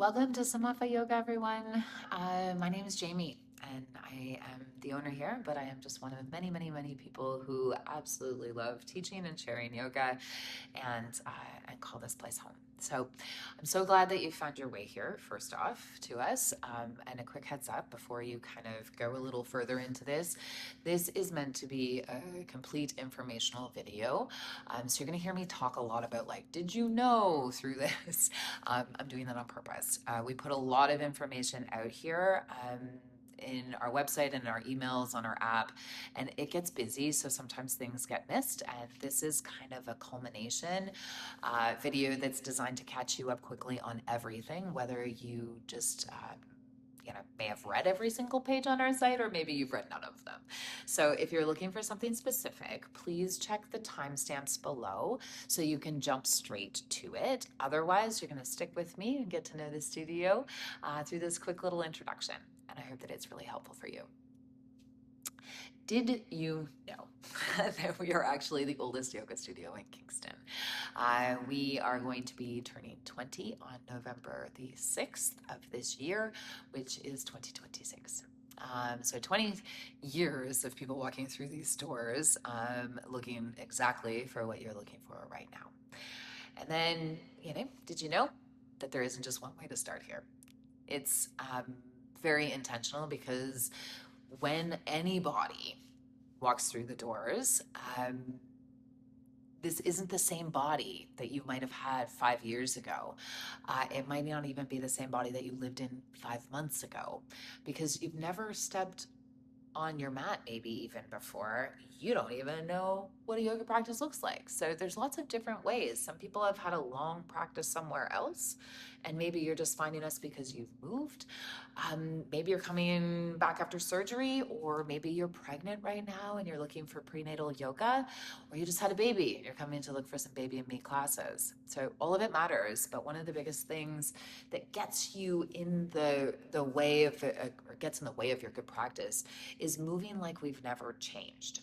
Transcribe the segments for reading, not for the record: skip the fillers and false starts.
Welcome to Samatva Yoga, everyone. My name is Jamie, and I am the owner here, but I am just one of many, many, many people who absolutely love teaching and sharing yoga and call this place home. So I'm so glad that you found your way here, first off, to us. And a quick heads up before you kind of go a little further into this. This is meant to be a complete informational video. So you're going to hear me talk a lot about, like, did you know through this? I'm doing that on purpose. We put a lot of information out here. In our website and in our emails on our app, and it gets busy, so sometimes things get missed, and this is kind of a culmination video that's designed to catch you up quickly on everything, whether you just may have read every single page on our site, or maybe you've read none of them. So if you're looking for something specific, please check the timestamps below so you can jump straight to it. Otherwise, you're going to stick with me and get to know the studio through this quick little introduction. And I hope that it's really helpful for you. Did you know that we are actually the oldest yoga studio in Kingston? We are going to be turning 20 on November the 6th of this year, which is 2026. So 20 years of people walking through these doors looking exactly for what you're looking for right now. And then, did you know that there isn't just one way to start here? It's very intentional, because when anybody walks through the doors, this isn't the same body that you might have had 5 years ago. It might not even be the same body that you lived in 5 months ago, because you've never stepped on your mat maybe even before. You don't even know what a yoga practice looks like. So there's lots of different ways. Some people have had a long practice somewhere else, and maybe you're just finding us because you've moved. Maybe you're coming back after surgery, or maybe you're pregnant right now and you're looking for prenatal yoga, or you just had a baby and you're coming to look for some baby and me classes. So all of it matters, but one of the biggest things that gets you in the way of or gets in the way of your good practice is moving like we've never changed.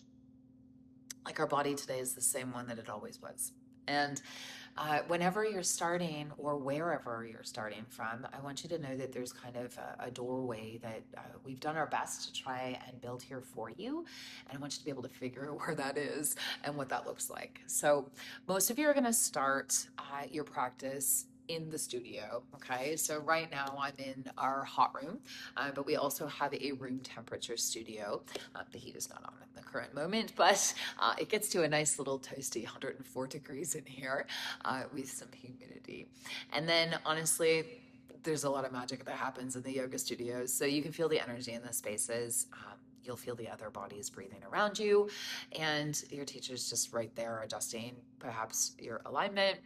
Like our body today is the same one that it always was. And whenever you're starting, or wherever you're starting from, I want you to know that there's kind of a doorway that we've done our best to try and build here for you. And I want you to be able to figure out where that is and what that looks like. So most of you are going to start your practice in the studio. Okay, so right now I'm in our hot room, but we also have a room temperature studio. The heat is not on at the current moment, but it gets to a nice little toasty 104 degrees in here with some humidity. And then honestly, there's a lot of magic that happens in the yoga studios, so you can feel the energy in the spaces. You'll feel the other bodies breathing around you, and your teacher's just right there adjusting perhaps your alignment,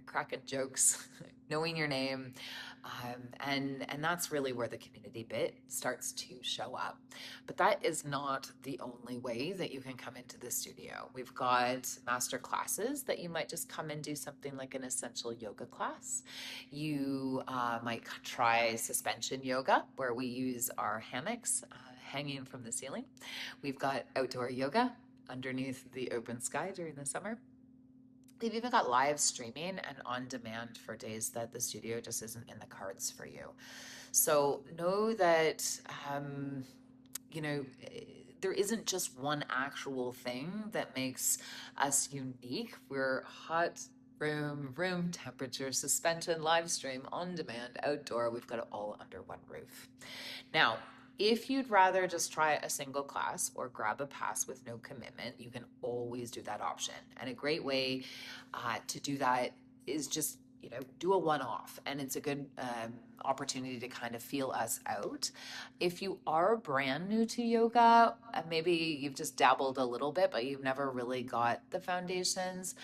cracking jokes, knowing your name. And that's really where the community bit starts to show up. But that is not the only way that you can come into the studio. We've got master classes that you might just come and do something like an essential yoga class. You might try suspension yoga, where we use our hammocks hanging from the ceiling. We've got outdoor yoga underneath the open sky during the summer. They've even got live streaming and on demand for days that the studio just isn't in the cards for you. So know that, there isn't just one actual thing that makes us unique. We're hot room temperature, suspension, live stream, on demand, outdoor. We've got it all under one roof. Now, if you'd rather just try a single class or grab a pass with no commitment, you can always do that option. And a great way to do that is just, do a one-off, and it's a good opportunity to kind of feel us out. If you are brand new to yoga, maybe you've just dabbled a little bit, but you've never really got the foundations,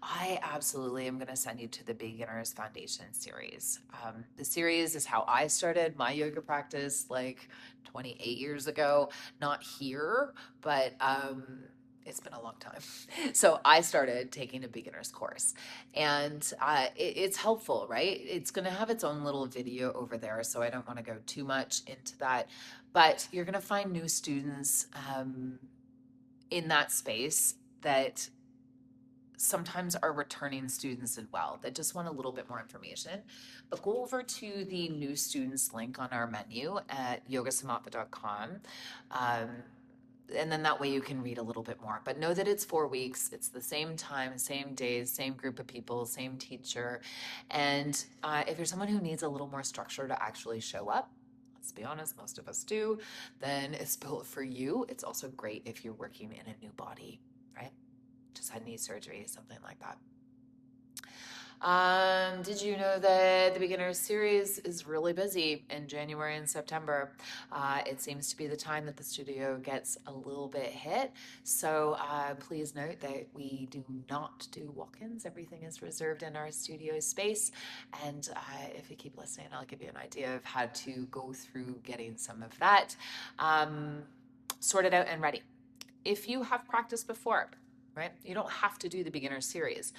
I absolutely am going to send you to the Beginner's Foundation series. The series is how I started my yoga practice like 28 years ago, not here, but it's been a long time. So I started taking a beginner's course, and it's helpful, right? It's going to have its own little video over there, so I don't want to go too much into that, but you're going to find new students in that space that sometimes are returning students as well that just want a little bit more information. But go over to the new students link on our menu at yogasamatva.com. And then that way you can read a little bit more. But know that it's 4 weeks. It's the same time, same days, same group of people, same teacher. And if you're someone who needs a little more structure to actually show up, let's be honest, most of us do, then it's built for you. It's also great if you're working in a new body, right? Just had knee surgery, something like that. Did you know that the beginner's series is really busy in January and September? It seems to be the time that the studio gets a little bit hit. So please note that we do not do walk-ins. Everything is reserved in our studio space. And if you keep listening, I'll give you an idea of how to go through getting some of that sorted out and ready. If you have practiced before, right, you don't have to do the beginner series.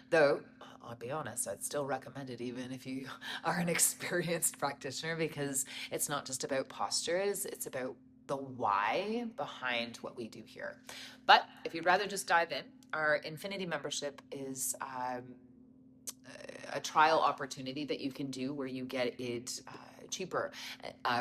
Though, I'll be honest, I'd still recommend it even if you are an experienced practitioner, because it's not just about postures, it's about the why behind what we do here. But if you'd rather just dive in, our Infinity membership is a trial opportunity that you can do where you get it cheaper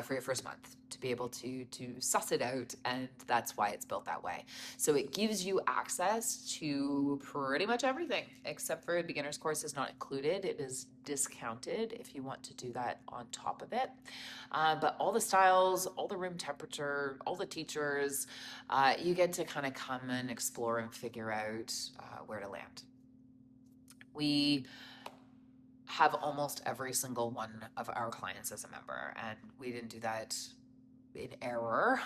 for your first month to be able to suss it out, and that's why it's built that way. So it gives you access to pretty much everything except for a beginner's course is not included. It is discounted if you want to do that on top of it. But all the styles, all the room temperature, all the teachers, you get to kind of come and explore and figure out where to land. We have almost every single one of our clients as a member, and we didn't do that in error,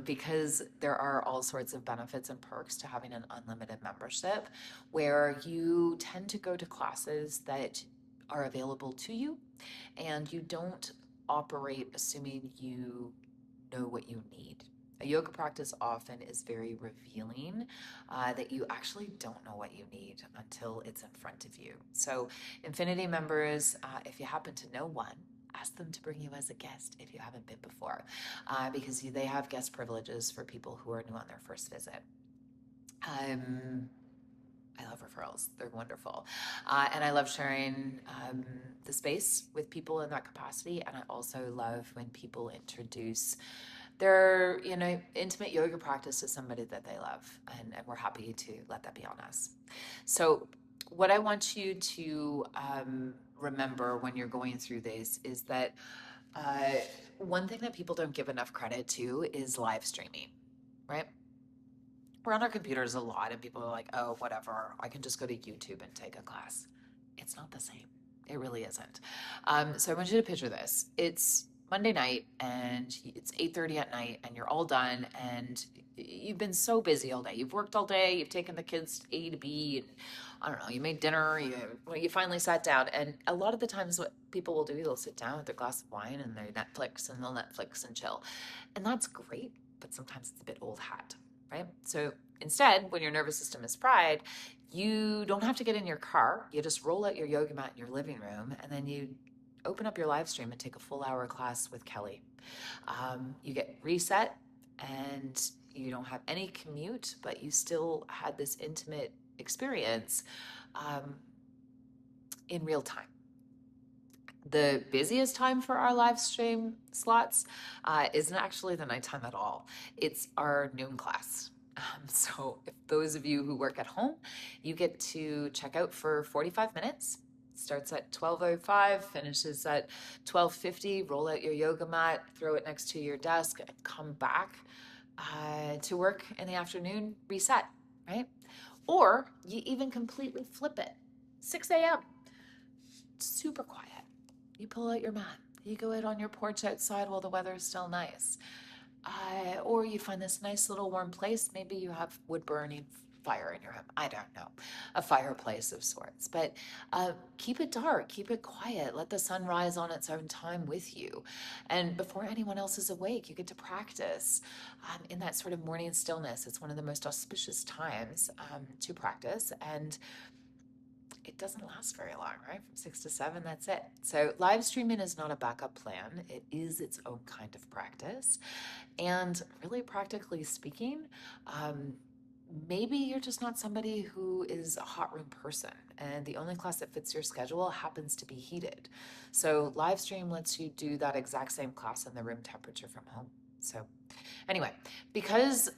because there are all sorts of benefits and perks to having an unlimited membership, where you tend to go to classes that are available to you, and you don't operate assuming you know what you need. A yoga practice often is very revealing that you actually don't know what you need until it's in front of you. So Infinity members, if you happen to know one, ask them to bring you as a guest if you haven't been before, because they have guest privileges for people who are new on their first visit. I love referrals. They're wonderful. And I love sharing the space with people in that capacity. And I also love when people introduce their, intimate yoga practice to somebody that they love. And we're happy to let that be on us. So what I want you to remember when you're going through this is that one thing that people don't give enough credit to is live streaming, right? We're on our computers a lot and people are like, oh, whatever, I can just go to YouTube and take a class. It's not the same. It really isn't. So I want you to picture this. It's Monday night and it's 8:30 at night and you're all done and you've been so busy all day. You've worked all day, you've taken the kids A to B, and I don't know, you made dinner, you finally sat down. And a lot of the times what people will do, they'll sit down with their glass of wine and their Netflix and they'll Netflix and chill. And that's great, but sometimes it's a bit old hat, right? So instead, when your nervous system is fried, you don't have to get in your car. You just roll out your yoga mat in your living room and then you open up your live stream and take a full hour class with Kelly. You get reset and you don't have any commute, but you still had this intimate experience in real time. The busiest time for our live stream slots isn't actually the nighttime at all. It's our noon class. So if those of you who work at home, you get to check out for 45 minutes. Starts at 12:05, finishes at 12:50. Roll out your yoga mat, throw it next to your desk, and come back to work in the afternoon, reset, right? Or you even completely flip it. 6 a.m., super quiet. You pull out your mat. You go out on your porch outside while the weather is still nice. Or you find this nice little warm place. Maybe you have wood burning fire in your home. I don't know. A fireplace of sorts. But keep it dark. Keep it quiet. Let the sun rise on its own time with you. And before anyone else is awake, you get to practice in that sort of morning stillness. It's one of the most auspicious times to practice. And it doesn't last very long, right? From 6 to 7, that's it. So live streaming is not a backup plan. It is its own kind of practice. And really practically speaking, maybe you're just not somebody who is a hot room person and the only class that fits your schedule happens to be heated. So Livestream lets you do that exact same class in the room temperature from home. So anyway, because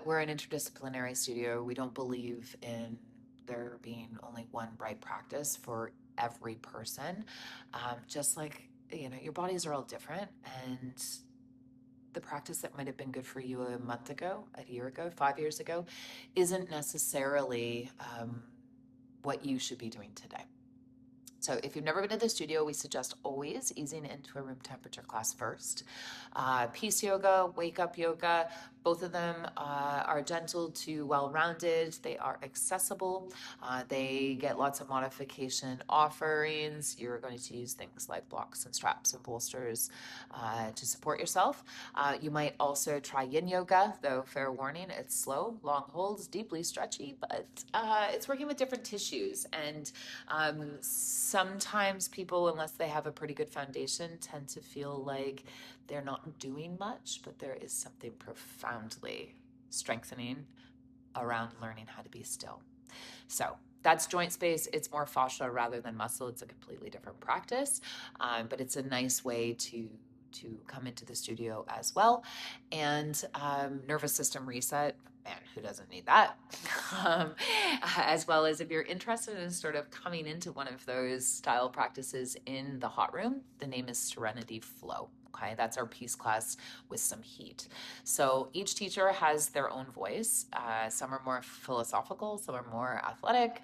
we're an interdisciplinary studio, we don't believe in there being only one right practice for every person. Just like, your bodies are all different, and the practice that might have been good for you a month ago, a year ago, 5 years ago, isn't necessarily what you should be doing today. So if you've never been to the studio, we suggest always easing into a room temperature class first. Peace yoga, wake up yoga, both of them are gentle to well-rounded. They are accessible. They get lots of modification offerings. You're going to use things like blocks and straps and bolsters to support yourself. You might also try yin yoga, though fair warning, it's slow, long holds, deeply stretchy, but it's working with different tissues. And sometimes people, unless they have a pretty good foundation, tend to feel like they're not doing much, but there is something profoundly strengthening around learning how to be still. So that's joint space. It's more fascia rather than muscle. It's a completely different practice, but it's a nice way to come into the studio as well. And nervous system reset, man, who doesn't need that? As well as if you're interested in sort of coming into one of those style practices in the hot room, the name is Serenity Flow. Okay, that's our peace class with some heat. So each teacher has their own voice. Some are more philosophical, some are more athletic.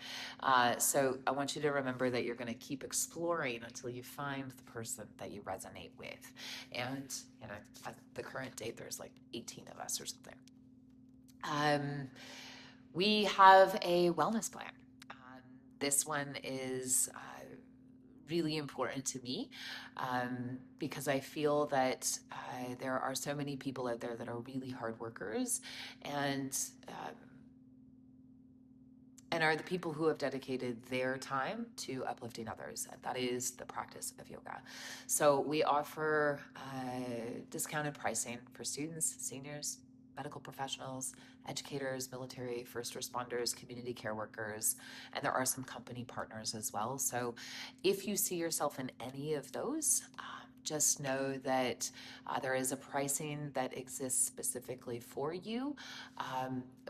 So I want you to remember that you're going to keep exploring until you find the person that you resonate with. And at the current date, there's like 18 of us or something. We have a wellness plan. This one is really important to me because I feel that there are so many people out there that are really hard workers and are the people who have dedicated their time to uplifting others. And that is the practice of yoga. So we offer discounted pricing for students, seniors, medical professionals, educators, military, first responders, community care workers, and there are some company partners as well. So if you see yourself in any of those, just know that there is a pricing that exists specifically for you,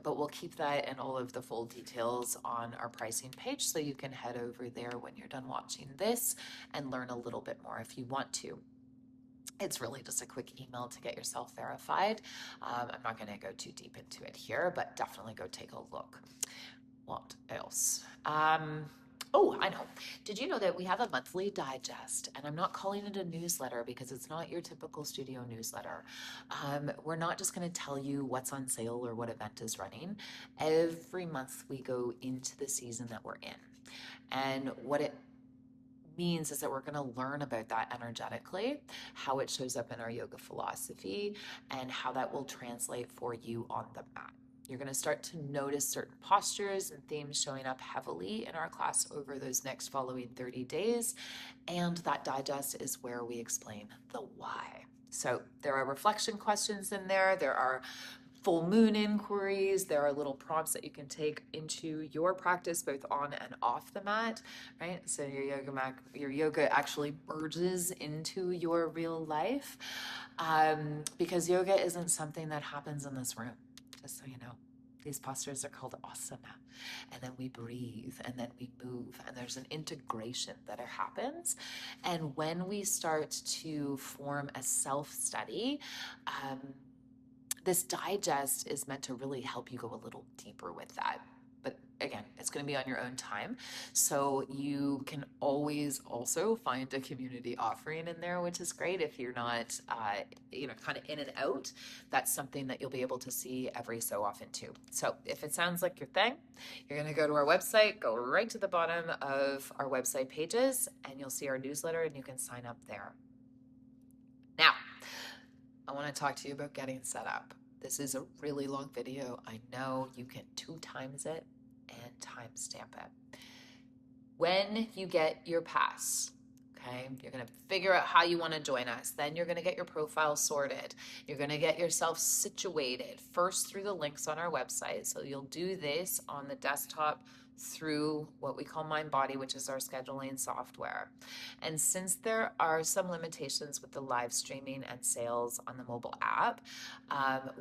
but we'll keep that and all of the full details on our pricing page, so you can head over there when you're done watching this and learn a little bit more if you want to. It's really just a quick email to get yourself verified. I'm not going to go too deep into it here, but definitely go take a look. What else? Oh, I know. Did you know that we have a monthly digest? And I'm not calling it a newsletter because it's not your typical studio newsletter. We're not just going to tell you what's on sale or what event is running. Every month we go into the season that we're in. And what it means is that we're going to learn about that energetically, how it shows up in our yoga philosophy, and how that will translate for you on the mat. You're going to start to notice certain postures and themes showing up heavily in our class over those next following 30 days. And that digest is where we explain the why. So there are reflection questions in there. There are full moon inquiries. There are little prompts that you can take into your practice, both on and off the mat, right? So your yoga actually merges into your real life, because yoga isn't something that happens in this room, just so you know. These postures are called asana, and then we breathe, and then we move, and there's an integration that happens. And when we start to form a self-study, this digest is meant to really help you go a little deeper with that. But again, it's going to be on your own time. So you can always also find a community offering in there, which is great if you're not, kind of in and out. That's something that you'll be able to see every so often too. So if it sounds like your thing, you're going to go to our website, go right to the bottom of our website pages, and you'll see our newsletter and you can sign up there. Now, I want to talk to you about getting set up. This is a really long video. I know you can 2 times it and timestamp it. When you get your pass, okay, Okay, you're going to figure out how you want to join us. Then you're going to get your profile sorted. You're going to get yourself situated first through the links on our website. So you'll do this on the desktop through what we call Mind Body, which is our scheduling software. And since there are some limitations with the live streaming and sales on the mobile app,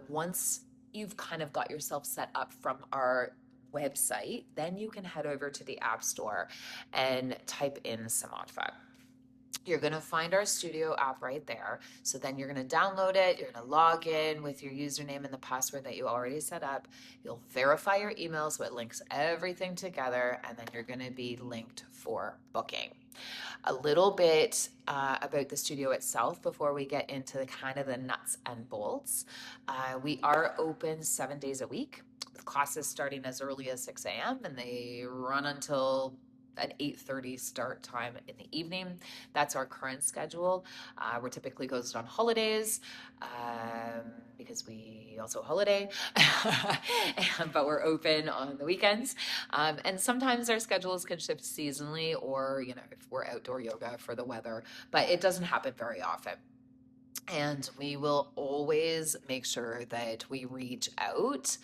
once you've kind of got yourself set up from our website, then you can head over to the App Store and type in Samatva. You're going to find our studio app right there. So then you're going to download it. You're going to log in with your username and the password that you already set up. You'll verify your email so it links everything together, and then you're going to be linked for booking. A little bit about the studio itself before we get into the kind of the nuts and bolts. We are open 7 days a week, with classes starting as early as 6 a.m. and they run until an 8:30 start time in the evening. That's our current schedule. We're typically closed on holidays because we also holiday, but we're open on the weekends. And sometimes our schedules can shift seasonally, or if we're outdoor yoga for the weather, but it doesn't happen very often. And we will always make sure that we reach out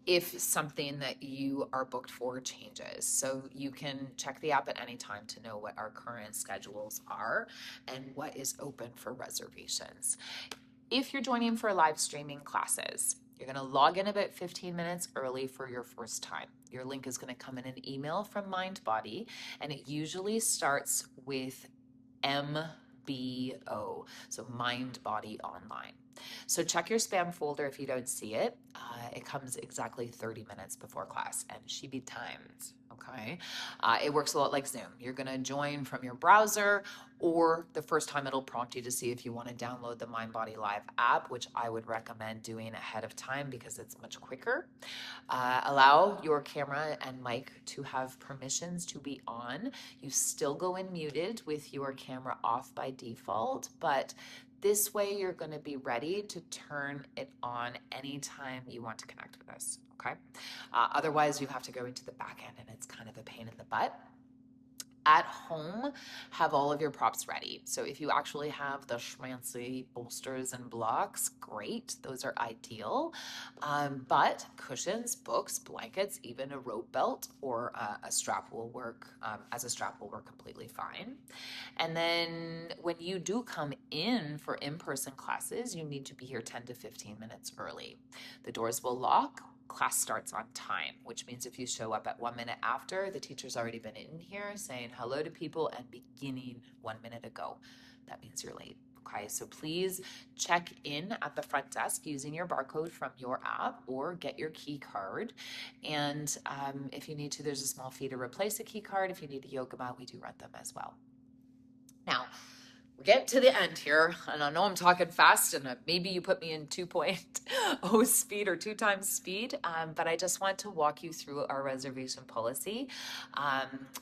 if something that you are booked for changes. So you can check the app at any time to know what our current schedules are and what is open for reservations. If you're joining for live streaming classes, you're going to log in about 15 minutes early for your first time. Your link is going to come in an email from Mind Body, and it usually starts with MBO, so Mind Body Online. So check your spam folder if you don't see it. It comes exactly 30 minutes before class, and she be timed, okay? It works a lot like Zoom. You're gonna join from your browser, or the first time it'll prompt you to see if you wanna download the Mind Body Live app, which I would recommend doing ahead of time because it's much quicker. Allow your camera and mic to have permissions to be on. You still go in muted with your camera off by default, but this way you're going to be ready to turn it on anytime you want to connect with us, okay? Otherwise, you have to go into the back end, and it's kind of a pain in the butt. At home, have all of your props ready. So if you actually have the schmancy bolsters and blocks, great, those are ideal. But cushions, books, blankets, even a rope belt or a strap will work, as a strap will work completely fine. And then when you do come in for in-person classes, you need to be here 10 to 15 minutes early. The doors will lock. Class starts on time, which means if you show up at 1 minute after, the teacher's already been in here saying hello to people and beginning 1 minute ago. That means you're late. Okay, so please check in at the front desk using your barcode from your app or get your key card. And if you need to, there's a small fee to replace a key card. If you need a yoga mat, we do rent them as well. Now, we're getting to the end here, and I know I'm talking fast, and maybe you put me in 2.0 speed or 2 times speed, but I just want to walk you through our reservation policy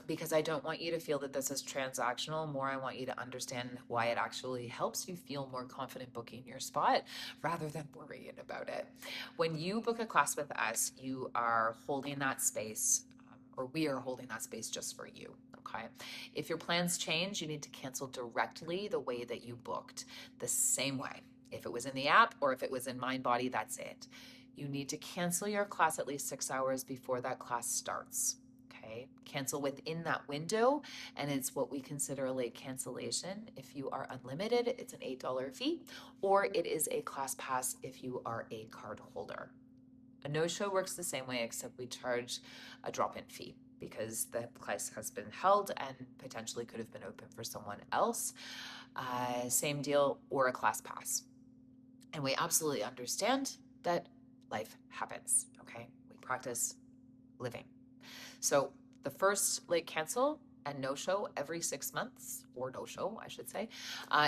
because I don't want you to feel that this is transactional. More, I want you to understand why it actually helps you feel more confident booking your spot rather than worrying about it. When you book a class with us, you are holding that space, or we are holding that space just for you. Okay. If your plans change, you need to cancel directly the way that you booked, the same way. If it was in the app or if it was in Mind Body, that's it. You need to cancel your class at least 6 hours before that class starts. Okay. Cancel within that window, and it's what we consider a late cancellation. If you are unlimited, it's an $8 fee, or it is a class pass if you are a card holder. A no-show works the same way, except we charge a drop-in fee because the class has been held and potentially could have been open for someone else. Same deal, or a class pass. And we absolutely understand that life happens, okay? We practice living. So the first late cancel and no-show every 6 months, or no-show, I should say,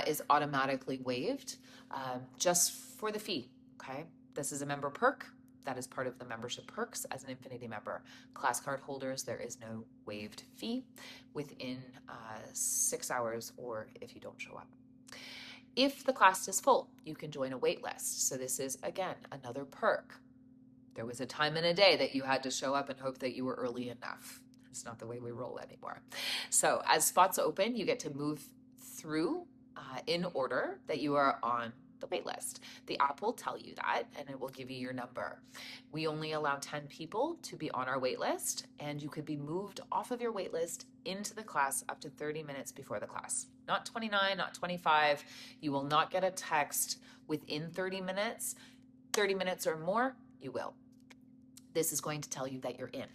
is automatically waived just for the fee, okay? This is a member perk. That is part of the membership perks as an Infinity member. Class card holders, there is no waived fee within 6 hours or if you don't show up. If the class is full, you can join a waitlist. So this is, again, another perk. There was a time in a day that you had to show up and hope that you were early enough. It's not the way we roll anymore. So as spots open, you get to move through in order that you are on the wait list. The app will tell you that, and it will give you your number. We only allow 10 people to be on our wait list, and you could be moved off of your wait list into the class up to 30 minutes before the class. Not 29, not 25. You will not get a text within 30 minutes. 30 minutes or more, you will. This is going to tell you that you're in.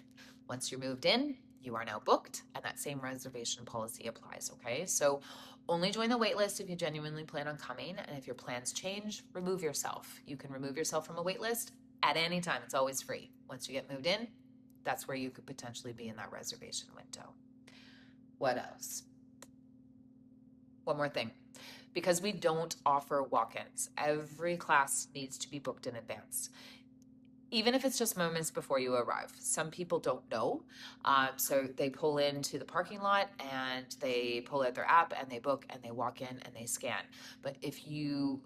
Once you're moved in, you are now booked, and that same reservation policy applies, okay? So only join the wait list if you genuinely plan on coming, and if your plans change, remove yourself. You can remove yourself from a wait list at any time. It's always free. Once you get moved in, that's where you could potentially be in that reservation window. What else? One more thing. Because we don't offer walk-ins, every class needs to be booked in advance. Even if it's just moments before you arrive. Some people don't know. So they pull into the parking lot and they pull out their app and they book and they walk in and they scan. But if you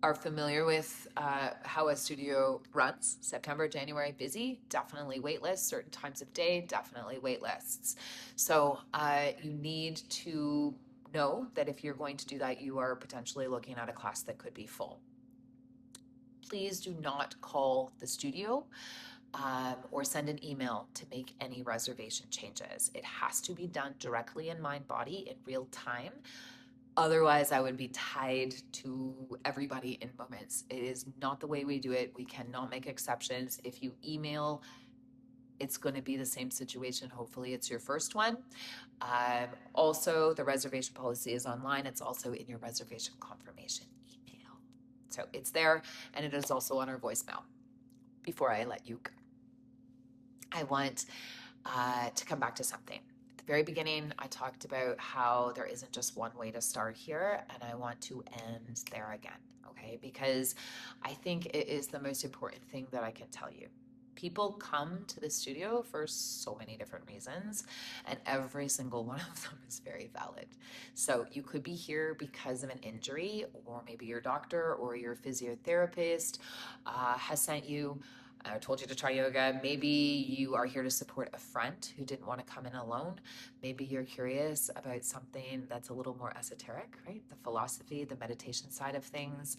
are familiar with how a studio runs, September, January, busy, definitely wait lists. Certain times of day, definitely wait lists. So you need to know that if you're going to do that, you are potentially looking at a class that could be full. Please do not call the studio or send an email to make any reservation changes. It has to be done directly in mind body in real time. Otherwise, I would be tied to everybody in moments. It is not the way we do it. We cannot make exceptions. If you email, it's going to be the same situation. Hopefully it's your first one. Also, the reservation policy is online. It's also in your reservation confirmation email. So it's there, and it is also on our voicemail. Before I let you go, I want to come back to something. At the very beginning, I talked about how there isn't just one way to start here, and I want to end there again, okay? Because I think it is the most important thing that I can tell you. People come to the studio for so many different reasons, and every single one of them is very valid. So you could be here because of an injury, or maybe your doctor or your physiotherapist has sent you, told you to try yoga. Maybe you are here to support a friend who didn't want to come in alone. Maybe you're curious about something that's a little more esoteric, right? The philosophy, the meditation side of things,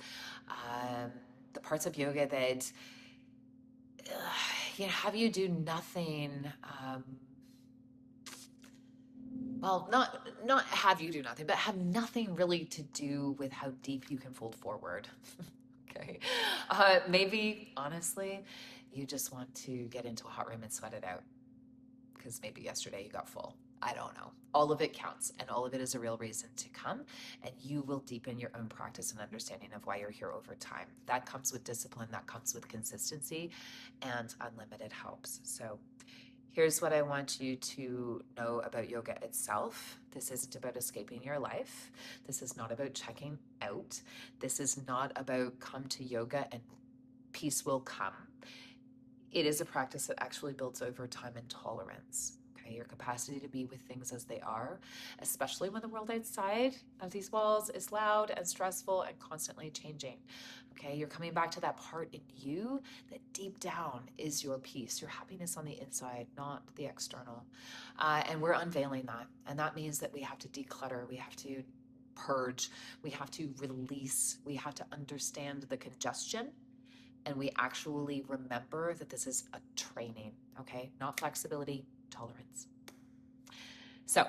the parts of yoga that have you do nothing. Well, not have you do nothing, but have nothing really to do with how deep you can fold forward. Okay. Maybe, honestly, you just want to get into a hot room and sweat it out because maybe yesterday you got full. I don't know. All of it counts, and all of it is a real reason to come, and you will deepen your own practice and understanding of why you're here over time. That comes with discipline, that comes with consistency, and unlimited helps. So here's what I want you to know about yoga itself. This isn't about escaping your life. This is not about checking out. This is not about come to yoga and peace will come. It is a practice that actually builds over time and tolerance. Okay, your capacity to be with things as they are, especially when the world outside of these walls is loud and stressful and constantly changing. Okay, you're coming back to that part in you that deep down is your peace, your happiness on the inside, not the external. And we're unveiling that. And that means that we have to declutter, we have to purge, we have to release, we have to understand the congestion. And we actually remember that this is a training, okay? Not flexibility, tolerance. So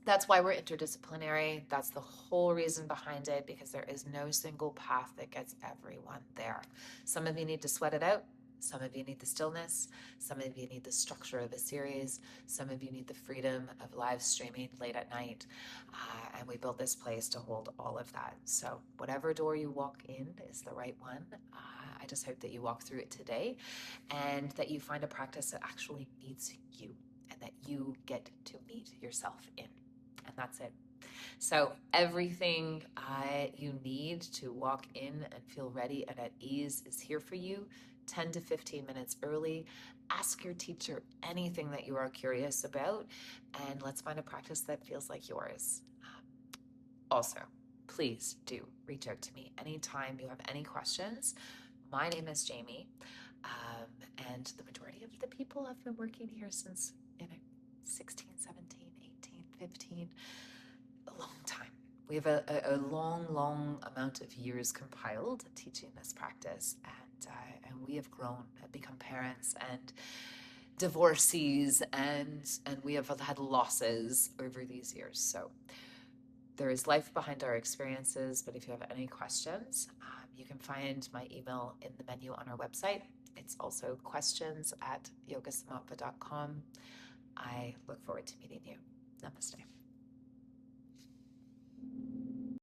that's why we're interdisciplinary. That's the whole reason behind it, because there is no single path that gets everyone there. Some of you need to sweat it out. Some of you need the stillness. Some of you need the structure of a series. Some of you need the freedom of live streaming late at night. And we built this place to hold all of that. So whatever door you walk in is the right one. I just hope that you walk through it today and that you find a practice that actually meets you and that you get to meet yourself in. And that's it. So everything you need to walk in and feel ready and at ease is here for you. 10 to 15 minutes early. Ask your teacher anything that you are curious about, and let's find a practice that feels like yours. Also, please do reach out to me anytime you have any questions. My name is Jamie, And the majority of the people have been working here since, 16, 17, 18, 15, a long time. We have a long amount of years compiled teaching this practice, and we have grown and become parents and divorcees, and we have had losses over these years. So there is life behind our experiences, but if you have any questions, you can find my email in the menu on our website. It's also questions@yogasamatva.com. I look forward to meeting you. Namaste.